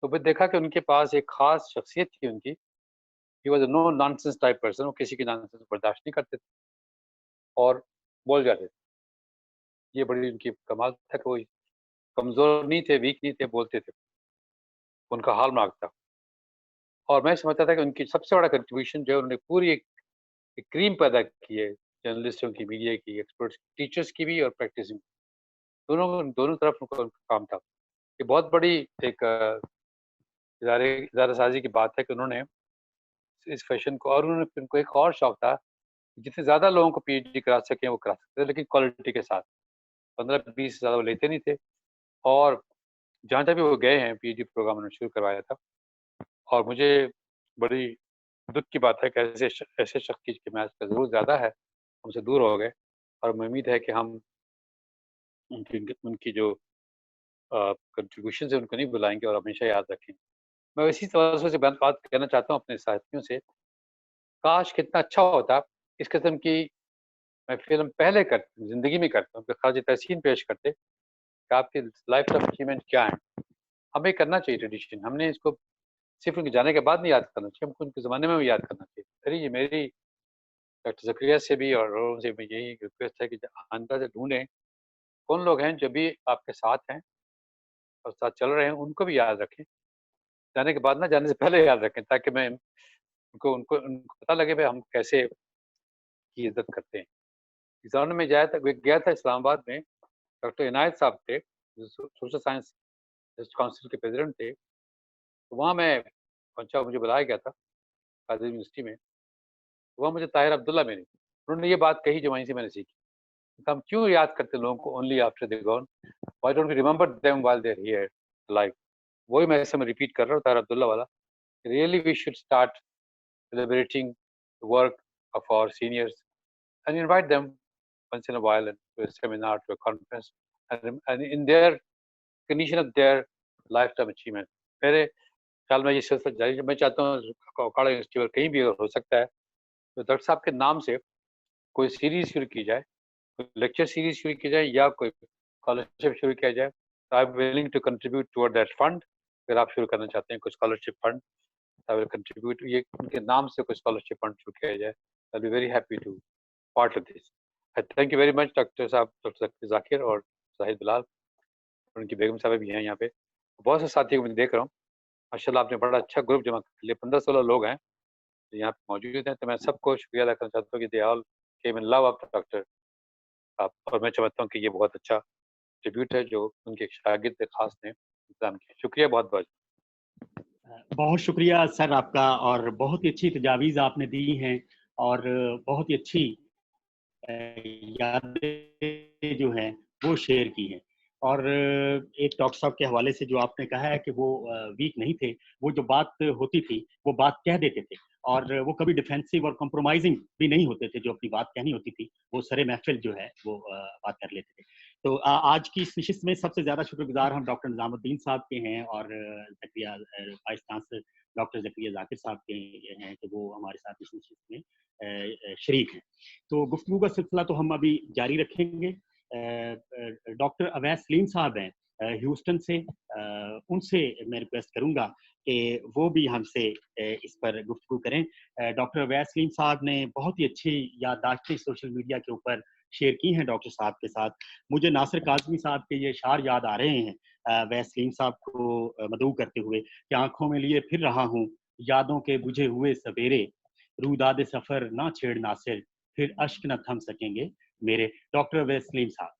تو پھر دیکھا کہ ان کے پاس ایک خاص شخصیت تھی ان کی. He was a no nonsense type person. وہ کسی کی نانسنس برداشت نہیں کرتے تھے اور بول جاتے تھے. یہ بڑی ان کی کمال تھا کہ وہ کمزور نہیں تھے، ویک نہیں تھے، بولتے تھے. ان کا حال مانگتا. اور میں سمجھتا تھا کہ ان کی سب سے بڑا کنٹریبیوشن جو ہے انہوں نے پوری ایک کریم پیدا کی ہے جرنلسٹوں کی، میڈیا کی، ایکسپرٹس، ٹیچرس کی بھی اور پریکٹسنگ دونوں طرف ان کا کام تھا. یہ بہت بڑی ایک ادارہ سازی کی بات ہے کہ انہوں نے اس فیشن کو، اور انہوں نے ان کو ایک اور شوق تھا جتنے زیادہ لوگوں کو پی ایچ ڈی کرا سکیں وہ کرا سکتے تھے، لیکن کوالٹی کے ساتھ. 15-20 سے زیادہ وہ لیتے نہیں تھے. اور جہاں جہاں بھی وہ گئے ہیں پی ایچ ڈی پروگرام انہوں نے شروع کروایا تھا. اور مجھے بڑی دکھ کی بات ہے کہ ایسے شخص کی حمایت کا ضرور زیادہ ہے ہم سے دور ہو گئے. اور امید ہے کہ ہم ان کی جو کنٹریبیوشن ہے ان کو نہیں بلائیں گے اور ہمیشہ یاد رکھیں. میں اسی توازن سے بات کہنا چاہتا ہوں اپنے ساتھیوں سے. کاش کتنا اچھا ہوتا اس قسم کی میں فلم پہلے زندگی میں کرتا ہوں کہ خراج تحسین پیش کرتے کہ آپ کی لائف آف اچیومنٹ کیا ہیں. ہمیں کرنا چاہیے ٹریڈیشن. ہم نے اس کو صرف ان کے جانے کے بعد نہیں یاد کرنا چاہیے، ہم کو ان کے زمانے میں بھی یاد کرنا چاہیے. میری ڈاکٹر زکریا سے بھی اور لوگوں سے بھی یہی ریکویسٹ ہے کہ اندازہ ڈھونڈیں کون لوگ ہیں جو بھی آپ کے ساتھ ہیں اور ساتھ چل رہے ہیں. ان کو بھی یاد رکھیں، جانے کے بعد نہ، جانے سے پہلے یاد رکھیں، تاکہ میں ان کو پتہ لگے بھائی ہم کیسے کی عزت کرتے ہیں. زمانے میں گیا تھا اسلام آباد میں. ڈاکٹر عنایت صاحب تھے سوشل سائنس کاؤنسل کے پریزیڈنٹ تھے. وہاں میں پہنچا، مجھے بلایا گیا تھا قادری یونیورسٹی میں. وہاں مجھے طاہر عبداللہ میں انہوں نے یہ بات کہی جو وہیں سے میں نے سیکھی. ہم کیوں یاد کرتے لوگوں کو only after they gone? Why don't we remember them while they are here life? وہی میں ایسے میں ریپیٹ کر رہا ہوں طاہر عبداللہ والا. Really we should start celebrating the work of our seniors and invite them once in a while to a seminar, to a conference, and in their condition of their lifetime achievement. میرے خیال میں یہ سلسلہ جاری. میں چاہتا ہوں اکھاڑا university پر کہیں بھی اگر ہو سکتا ہے تو ڈاکٹر صاحب کے نام سے کوئی سیریز شروع کی جائے، کوئی لیکچر سیریز شروع کی جائے یا کوئی اسکالرشپ شروع کیا جائے. I am willing to contribute toward that fund. اگر آپ شروع کرنا چاہتے ہیں کوئی scholarship fund, I will contribute. یہ ان کے نام سے کوئی اسکالرشپ فنڈ شروع کیا جائے. I'll be very happy to part of this. Thank you very much doctor صاحب، ڈاکٹر ذاکر اور زاہد بلال. ان کی بیگم صاحب بھی ہیں یہاں پہ. بہت سے ساتھیوں کو میں دیکھ رہا ہوں. ماشاء اللہ آپ نے بڑا اچھا گروپ جمع کر لیا. 15-16 لوگ ہیں جو یہاں پہ موجود ہیں. تو میں سب کو شکریہ ادا کرنا چاہتا ہوں کہ they all came in love of doctor صاحب. اور میں چاہتا ہوں کہ یہ بہت اچھا ٹریبیوٹ ہے جو ان کے شاگرد خاص نے انتظام کیا. شکریہ بہت بہت. بہت شکریہ سر آپ کا، اور بہت ہی اچھی تجاویز آپ نے دی ہیں اور بہت ہی اچھی یادیں جو ہیں وہ شیئر کی ہیں. اور ایک ڈاکٹر صاحب کے حوالے سے جو آپ نے کہا ہے کہ وہ ویک نہیں تھے، وہ جو بات ہوتی تھی وہ بات کہہ دیتے تھے، اور وہ کبھی ڈیفینسو اور کمپرومائزنگ بھی نہیں ہوتے تھے. جو اپنی بات کہنی ہوتی تھی وہ سر محفل جو ہے وہ بات کر لیتے تھے. تو آج کی اس نشست میں سب سے زیادہ شکر گزار ہم ڈاکٹر نظام الدین صاحب کے ہیں اور زکریا وائس چانسلر ڈاکٹر زکریا ذاکر صاحب کے ہیں کہ وہ ہمارے ساتھ اس نشست میں شریک ہیں. تو گفتگو کا سلسلہ تو ہم ابھی جاری رکھیں گے. ڈاکٹر اویس سلیم صاحب ہیں ہیوسٹن سے. ان سے میں ریکویسٹ کروں گا کہ وہ بھی ہم سے اس پر گفتگو کریں. ڈاکٹر اویس سلیم صاحب نے بہت ہی اچھی یادداشتیں سوشل میڈیا کے اوپر شیئر کی ہیں ڈاکٹر صاحب کے ساتھ. مجھے ناصر کاظمی صاحب کے یہ اشعار یاد آ رہے ہیں اویس سلیم صاحب کو مدعو کرتے ہوئے کہ آنکھوں میں لیے پھر رہا ہوں یادوں کے بجھے ہوئے سویرے، روداد سفر نہ چھیڑ ناصر، پھر اشک نہ تھم سکیں گے میرے. ڈاکٹر اویس سلیم صاحب.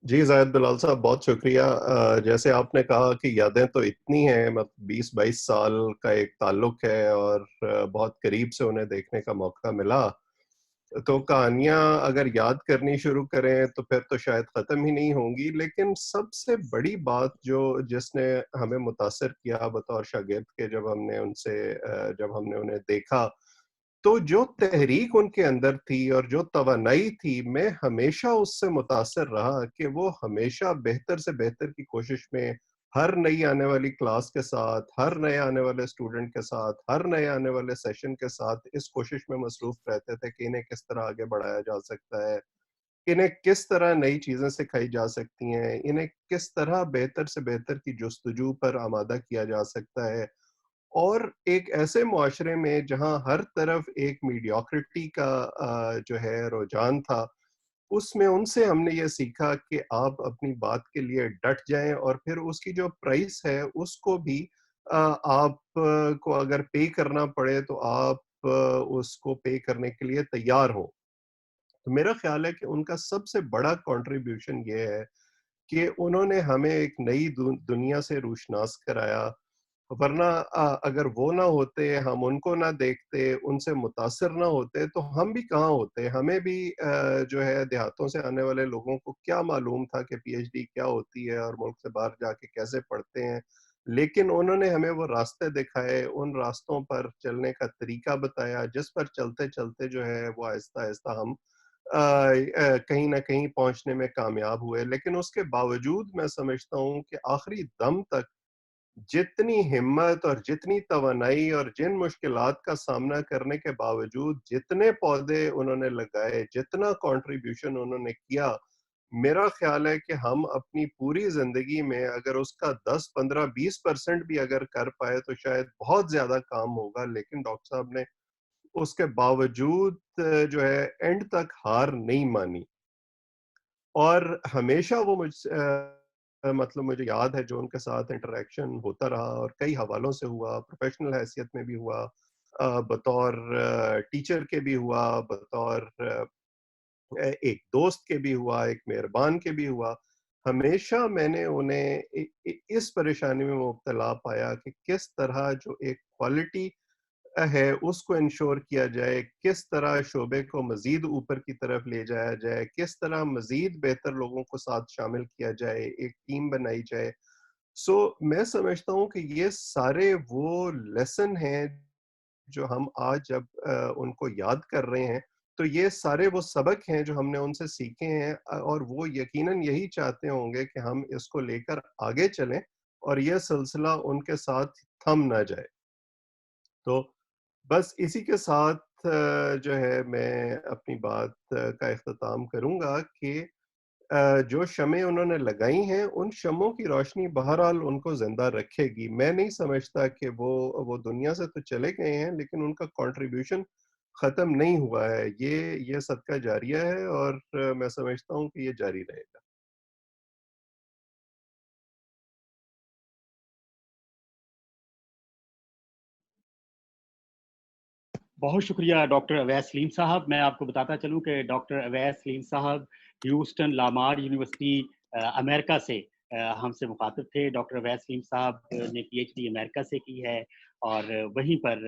جی زاہد بلال صاحب بہت شکریہ. جیسے آپ نے کہا کہ یادیں تو اتنی ہیں، 20-22 سال کا ایک تعلق ہے اور بہت قریب سے انہیں دیکھنے کا موقع ملا. تو کہانیاں اگر یاد کرنی شروع کریں تو پھر تو شاید ختم ہی نہیں ہوں گی. لیکن سب سے بڑی بات جس نے ہمیں متاثر کیا بطور شاگرد کے جب ہم نے انہیں دیکھا، تو جو تحریک ان کے اندر تھی اور جو توانائی تھی، میں ہمیشہ اس سے متاثر رہا کہ وہ ہمیشہ بہتر سے بہتر کی کوشش میں ہر نئی آنے والی کلاس کے ساتھ، ہر نئے آنے والے اسٹوڈنٹ کے ساتھ، ہر نئے آنے والے سیشن کے ساتھ اس کوشش میں مصروف رہتے تھے کہ انہیں کس طرح آگے بڑھایا جا سکتا ہے، انہیں کس طرح نئی چیزیں سکھائی جا سکتی ہیں، انہیں کس طرح بہتر سے بہتر کی جستجو پر آمادہ کیا جا سکتا ہے. اور ایک ایسے معاشرے میں جہاں ہر طرف ایک میڈیوکریٹی کا جو ہے رجحان تھا، اس میں ان سے ہم نے یہ سیکھا کہ آپ اپنی بات کے لیے ڈٹ جائیں، اور پھر اس کی جو پرائس ہے اس کو بھی آپ کو اگر پے کرنا پڑے تو آپ اس کو پے کرنے کے لیے تیار ہوں. تو میرا خیال ہے کہ ان کا سب سے بڑا کنٹریبیوشن یہ ہے کہ انہوں نے ہمیں ایک نئی دنیا سے روشناس کرایا. ورنہ اگر وہ نہ ہوتے، ہم ان کو نہ دیکھتے، ان سے متاثر نہ ہوتے، تو ہم بھی کہاں ہوتے. ہمیں بھی جو ہے دیہاتوں سے آنے والے لوگوں کو کیا معلوم تھا کہ پی ایچ ڈی کیا ہوتی ہے اور ملک سے باہر جا کے کیسے پڑھتے ہیں. لیکن انہوں نے ہمیں وہ راستے دکھائے، ان راستوں پر چلنے کا طریقہ بتایا جس پر چلتے چلتے جو ہے وہ آہستہ آہستہ ہم کہیں نہ کہیں پہنچنے میں کامیاب ہوئے. لیکن اس کے باوجود میں سمجھتا ہوں کہ آخری دم تک جتنی ہمت اور جتنی توانائی اور جن مشکلات کا سامنا کرنے کے باوجود جتنے پودے انہوں نے لگائے، جتنا کنٹریبیوشن انہوں نے کیا، میرا خیال ہے کہ ہم اپنی پوری زندگی میں اگر اس کا 10 15 20% بھی اگر کر پائے تو شاید بہت زیادہ کام ہوگا. لیکن ڈاکٹر صاحب نے اس کے باوجود جو ہے اینڈ تک ہار نہیں مانی، اور ہمیشہ وہ مطلب مجھے یاد ہے جو ان کے ساتھ انٹریکشن ہوتا رہا اور کئی حوالوں سے ہوا، پروفیشنل حیثیت میں بھی ہوا، بطور ٹیچر کے بھی ہوا، بطور ایک دوست کے بھی ہوا، ایک مہربان کے بھی ہوا. ہمیشہ میں نے انہیں اس پریشانی میں مبتلا پایا کہ کس طرح جو ایک کوالٹی ہے اس کو انشور کیا جائے، کس طرح شعبے کو مزید اوپر کی طرف لے جایا جائے، کس طرح مزید بہتر لوگوں کو ساتھ شامل کیا جائے، ایک ٹیم بنائی جائے. میں سمجھتا ہوں کہ یہ سارے وہ لیسن ہیں جو ہم آج جب ان کو یاد کر رہے ہیں تو یہ سارے وہ سبق ہیں جو ہم نے ان سے سیکھے ہیں، اور وہ یقیناً یہی چاہتے ہوں گے کہ ہم اس کو لے کر آگے چلیں اور یہ سلسلہ ان کے ساتھ تھم نہ جائے. تو بس اسی کے ساتھ جو ہے میں اپنی بات کا اختتام کروں گا کہ جو شمعیں انہوں نے لگائی ہیں ان شمعوں کی روشنی بہرحال ان کو زندہ رکھے گی. میں نہیں سمجھتا کہ وہ دنیا سے تو چلے گئے ہیں لیکن ان کا کنٹریبیوشن ختم نہیں ہوا ہے. یہ صدقہ جاریہ ہے اور میں سمجھتا ہوں کہ یہ جاری رہے گا. بہت شکریہ ڈاکٹر اویس سلیم صاحب. میں آپ کو بتاتا چلوں کہ ڈاکٹر اویس سلیم صاحب ہیوسٹن لامار یونیورسٹی امریکہ سے ہم سے مخاطب تھے. ڈاکٹر اویس سلیم صاحب نے پی ایچ ڈی امریکہ سے کی ہے اور وہیں پر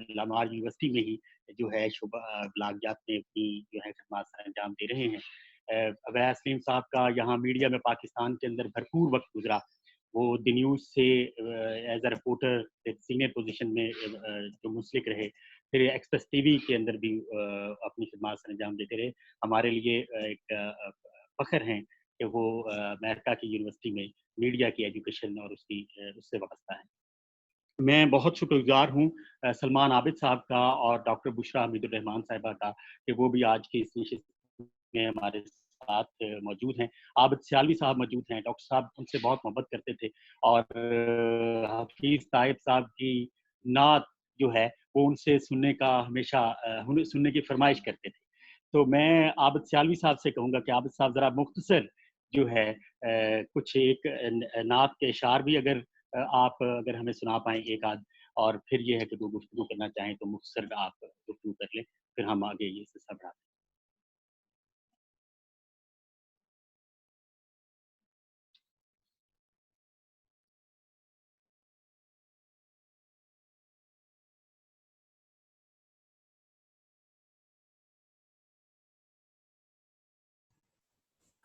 لامار یونیورسٹی میں ہی جو ہے شعبہ بلاغیات میں اپنی جو ہے خدمات سر انجام دے رہے ہیں. اویس سلیم صاحب کا یہاں میڈیا میں پاکستان کے اندر بھرپور وقت گزرا. وہ دی نیوز سے as a reporter senior position میں جو منسلک رہے، پھر ایکسپریس ٹی وی کے اندر بھی اپنی خدمات سر انجام دیتے رہے. ہمارے لیے ایک فخر ہیں کہ وہ امریکہ کی یونیورسٹی میں میڈیا کی ایجوکیشن اور اس سے وابستہ ہیں. میں بہت شکر گزار ہوں سلمان عابد صاحب کا اور ڈاکٹر بشرا حمید الرحمان صاحبہ کا کہ وہ بھی آج کی اس نشست میں ہمارے ساتھ موجود ہیں. عابد سیالوی صاحب موجود ہیں. ڈاکٹر صاحب ان سے بہت محبت کرتے تھے اور حفیظ طائب صاحب کی نعت جو ہے وہ ان سے سننے کا ہمیشہ سننے کی فرمائش کرتے تھے. تو میں عابد سیالوی صاحب سے کہوں گا کہ عابد صاحب ذرا مختصر جو ہے کچھ ایک نعت کے اشعار بھی آپ اگر ہمیں سنا پائیں ایک آدھ، اور پھر یہ ہے کہ وہ گفتگو کرنا چاہیں تو مختصر آپ گفتگو کر لیں، پھر ہم آگے یہ سلسلہ بڑھاتے ہیں.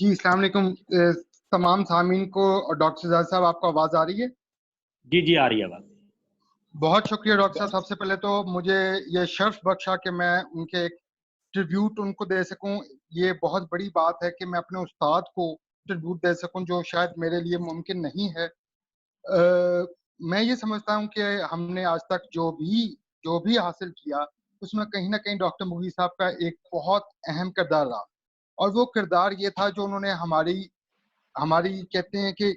جی السلام علیکم تمام سامعین کو. اور ڈاکٹر زاہد صاحب آپ کو آواز آ رہی ہے؟ جی جی آ رہی ہے آواز. بہت شکریہ ڈاکٹر صاحب. سب سے پہلے تو مجھے یہ شرف بخشا کہ میں ان کے ایک ٹریبیوٹ ان کو دے سکوں. یہ بہت بڑی بات ہے کہ میں اپنے استاد کو ٹریبیوٹ دے سکوں جو شاید میرے لیے ممکن نہیں ہے. میں یہ سمجھتا ہوں کہ ہم نے آج تک جو بھی حاصل کیا اس میں کہیں نہ کہیں ڈاکٹر مغیث صاحب کا ایک بہت اہم کردار رہا. اور وہ کردار یہ تھا جو انہوں نے ہماری کہتے ہیں کہ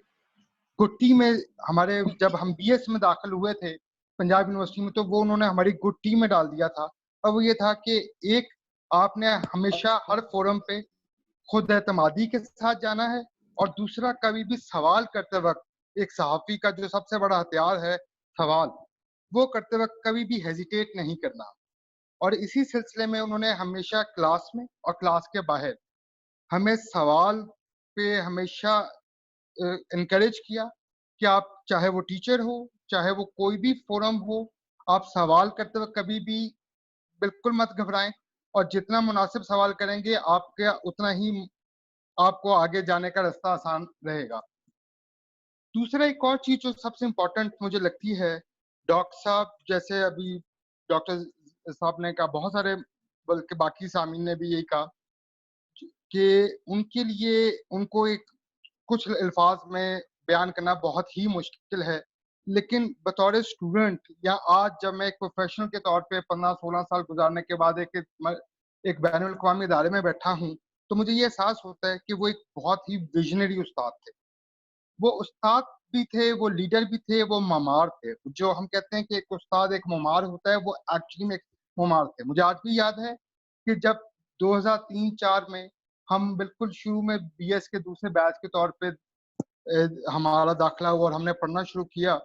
گٹی میں ہمارے جب ہم بی ایس میں داخل ہوئے تھے پنجاب یونیورسٹی میں تو وہ انہوں نے ہماری گٹی میں ڈال دیا تھا. اور وہ یہ تھا کہ ایک آپ نے ہمیشہ ہر فورم پہ خود اعتمادی کے ساتھ جانا ہے اور دوسرا کبھی بھی سوال کرتے وقت ایک صحافی کا جو سب سے بڑا ہتھیار ہے سوال وہ کرتے وقت کبھی بھی ہیزیٹیٹ نہیں کرنا. اور اسی سلسلے میں انہوں نے ہمیشہ کلاس میں اور کلاس کے باہر ہمیں سوال پہ ہمیشہ انکریج کیا کہ آپ چاہے وہ ٹیچر ہو چاہے وہ کوئی بھی فورم ہو آپ سوال کرتے وقت کبھی بھی بالکل مت گھبرائیں اور جتنا مناسب سوال کریں گے آپ کا اتنا ہی آپ کو آگے جانے کا راستہ آسان رہے گا. دوسرا ایک اور چیز جو سب سے امپورٹنٹ مجھے لگتی ہے ڈاکٹر صاحب جیسے ابھی ڈاکٹر صاحب نے کہا بہت سارے بلکہ باقی سامعین نے بھی یہی کہا کہ ان کے لیے ان کو ایک کچھ الفاظ میں بیان کرنا بہت ہی مشکل ہے. لیکن بطور اسٹوڈنٹ یا آج جب میں ایک پروفیشنل کے طور پہ 15-16 سال گزارنے کے بعد ایک بین الاقوامی ادارے میں بیٹھا ہوں تو مجھے یہ احساس ہوتا ہے کہ وہ ایک بہت ہی ویژنری استاد تھے. وہ استاد بھی تھے وہ لیڈر بھی تھے وہ معمار تھے. جو ہم کہتے ہیں کہ ایک استاد ایک معمار ہوتا ہے وہ ایکچولی میں ایک معمار تھے. مجھے آج بھی یاد ہے کہ جب 2003-04 میں ہم بالکل شروع میں بی ایس کے دوسرے بیچ کے طور پہ ہمارا داخلہ ہوا اور ہم نے پڑھنا شروع کیا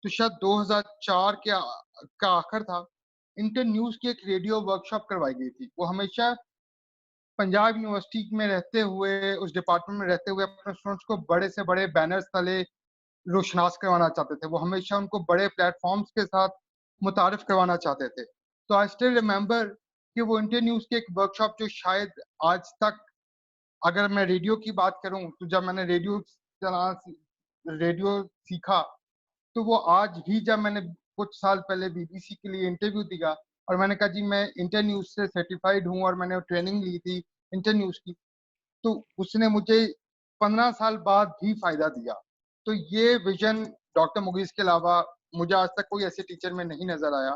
تو شاید 2004 کا آخر تھا. انٹر نیوز کی ایک ریڈیو ورکشاپ کروائی گئی تھی. وہ ہمیشہ پنجاب یونیورسٹی میں رہتے ہوئے اس ڈپارٹمنٹ میں رہتے ہوئے اپنے اسٹوڈنٹس کو بڑے سے بڑے بینرز تلے روشناس کروانا چاہتے تھے. وہ ہمیشہ ان کو بڑے پلیٹ فارمز کے ساتھ متعارف کروانا چاہتے تھے. تو آئی اسٹل ریممبر کہ وہ انٹر نیوز کی ایک ورکشاپ جو شاید آج تک اگر میں ریڈیو کی بات کروں تو جب میں نے ریڈیو سیکھا تو وہ آج بھی جب میں نے کچھ سال پہلے بی بی سی کے لیے انٹرویو دیا اور میں نے کہا جی میں انٹر نیوز سے سرٹیفائڈ ہوں اور میں نے ٹریننگ لی تھی انٹر نیوز کی تو اس نے مجھے 15 سال بعد بھی فائدہ دیا. تو یہ ویژن ڈاکٹر مغیث کے علاوہ مجھے آج تک کوئی ایسے ٹیچر میں نہیں نظر آیا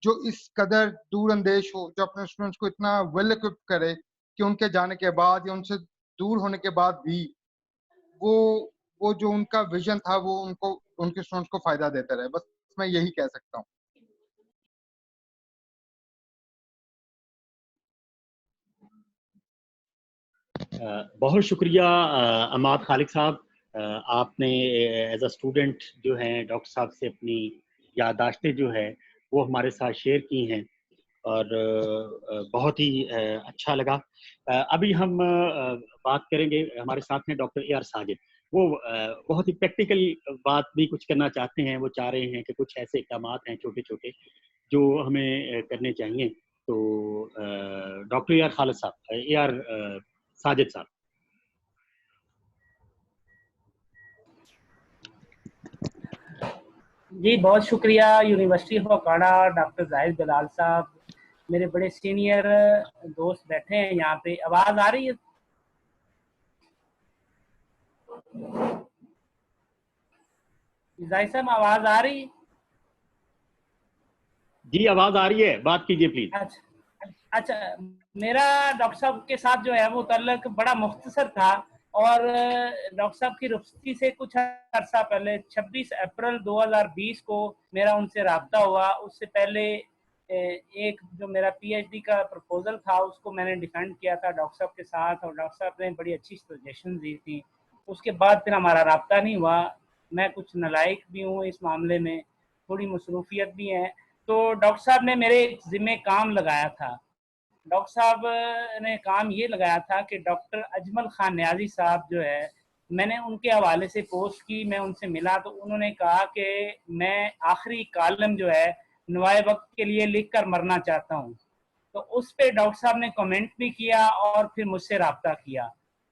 جو اس قدر دور اندیش ہو جو اپنے اسٹوڈنٹس کو اتنا ویل اکوپ کرے کہ ان کے جانے کے بعد یا ان سے دور ہونے کے بعد بھی وہ جو ان کا ویژن تھا وہ ان کے اسٹوڈنٹس کو فائدہ دیتا رہے. بس میں یہی کہہ سکتا ہوں. بہت شکریہ عماد خالق صاحب. آپ نے ایز اے اسٹوڈنٹ جو ہیں ڈاکٹر صاحب سے اپنی یادداشتیں جو ہے وہ ہمارے ساتھ شیئر کی ہیں اور بہت ہی اچھا لگا. ابھی ہم بات کریں گے ہمارے ساتھ ہیں ڈاکٹر اے آر ساجد. وہ بہت ہی پریکٹیکل بات بھی کچھ کرنا چاہتے ہیں. وہ چاہ رہے ہیں کہ کچھ ایسے اقدامات ہیں چھوٹے چھوٹے جو ہمیں کرنے چاہیے. تو ڈاکٹر اے آر خالد صاحب اے آر ساجد صاحب. جی بہت شکریہ یونیورسٹی آف اوکاڑا ڈاکٹر زاہد بلال صاحب. میرے بڑے سینئر دوست بیٹھے ہیں یہاں پہ. آواز آ رہی ہے؟ زاہد صاحب آواز آ رہی ہے؟ جی آواز آ رہی ہے, بات کیجیے پلیز. اچھا میرا ڈاکٹر صاحب کے ساتھ جو ہے وہ تعلق بڑا مختصر تھا اور ڈاکٹر صاحب کی رخصتی سے کچھ عرصہ پہلے 26 اپریل 2020 کو میرا ان سے رابطہ ہوا. اس سے پہلے ایک جو میرا پی ایچ ڈی کا پرپوزل تھا اس کو میں نے ڈیفینڈ کیا تھا ڈاکٹر صاحب کے ساتھ اور ڈاکٹر صاحب نے بڑی اچھی سجیشن دی تھی. اس کے بعد پھر ہمارا رابطہ نہیں ہوا. میں کچھ نالائق بھی ہوں اس معاملے میں, تھوڑی مصروفیت بھی ہے. تو ڈاکٹر صاحب نے میرے ذمہ کام لگایا تھا. ڈاکٹر صاحب نے کام یہ لگایا تھا کہ ڈاکٹر اجمل خان نیازی صاحب جو ہے میں نے ان کے حوالے سے پوسٹ کی, میں ان سے ملا تو انہوں نے کہا کہ میں آخری کالم جو ہے نوائے وقت کے لیے لکھ کر مرنا چاہتا ہوں. تو اس پہ ڈاکٹر صاحب نے کمنٹ بھی کیا اور پھر مجھ سے رابطہ کیا.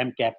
MCAP